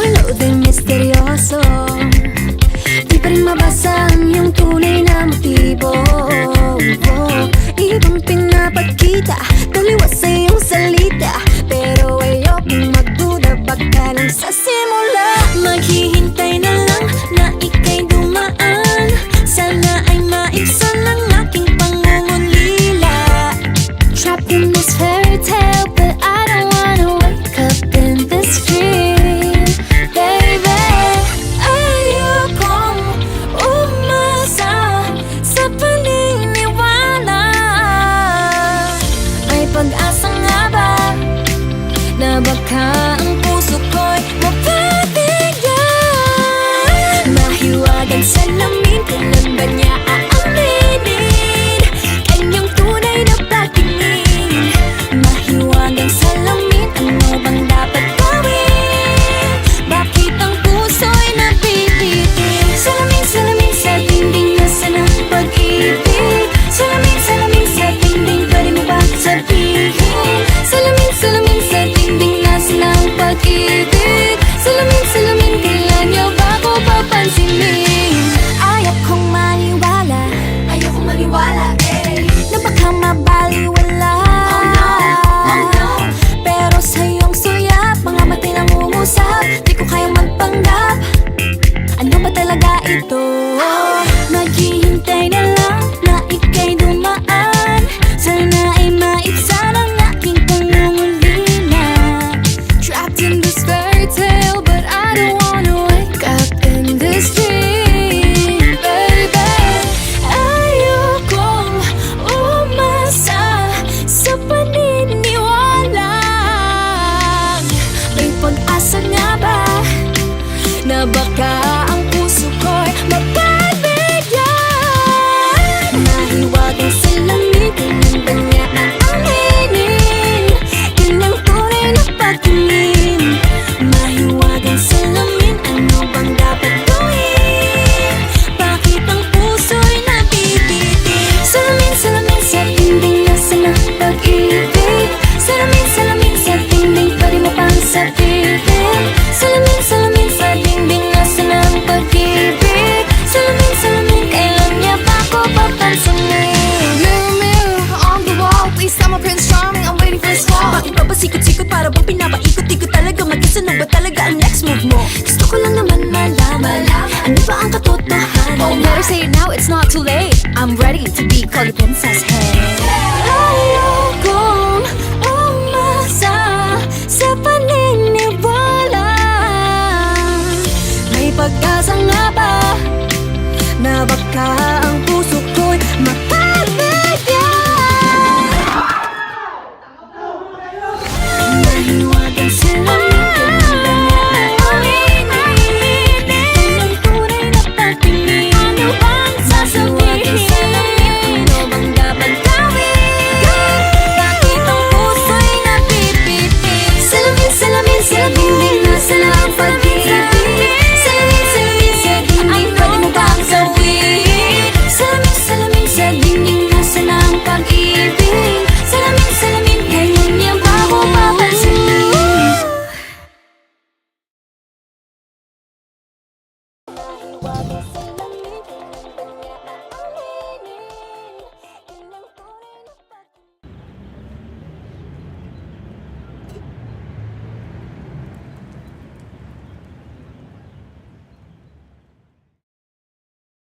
walo din misteryoso. Di pa rin mabasa ang iyong tunay na motibo. Ibang pinapagkita, taliwas sa iyong salita, pero ayokong magduda, baka lang sa simula. Maghihintay na lang na ika'y dumaan, sana ay maibsan ang aking pangungulila. Trapped in this fairy tale, but I don't wanna wake up in this dream, baby. Ayokong umasa sa paniniwala. May pag-asa nga ba na baka ang puso ko'y mapabigyan? Mahiwagang salamin, kailan ba niya aaminin kanyang tunay na pagtingin? Mahiwagang salamin, ano bang dapat gawin? Bakit ang puso'y nabibitin? Salamin, salamin sa dingding, nasa ng pag-ibig. Salamin, salamin sa dingding, pwede mo ba sabihin? Salamin, salamin sa dingding, nasa ng pag-ibig. Salamin, salamin, kailan niyo ba ako papansinin? Ayokong maniwala, ayokong maniwala, na baka mabaliwala. Oh no, pero sa iyong suyap, mga matay nangungusap, di ko kayang magpanggap. Ano ba talaga ito? Maghihintay na lang na ika'y dumaan, sana ay maibsan ang aking pangungulila. Trapped in this fairy tale, but I don't wanna wake up in this dream, baby. Ayokong umasa sa paniniwala. May pag-asa nga ba na baka ang puso ko'y mapabigyan? Mahiwagang salamin, kailan ba niya aaminin kanyang tunay na pagtingin? Mahiwagang salamin, ano bang dapat gawin? Bakit ang puso'y nabibitin? Salamin, salamin sa dingding, nasa ng pag-ibig. Salamin, salamin sa dingding, pwede mo pang sabihin? Salamin, salamin sa dingding, nasa ng pag-ibig. Salamin, salamin, kailan niya ba ako papansinin? Mirror, mirror on the wall, please tell my Prince Charming I'm waiting for his call. Bakit ba pasikot-sikot, para bang pinapaikot-ikot talaga? Mag-isa na ba talaga ang next move mo? Gusto ko lang naman malaman, ano ba ang katotohanan? Oh, better say it now, it's not too late. I'm ready to be called a princess, hey. Ayokong umasa sa paniniwala. May pag-asa nga ba na baka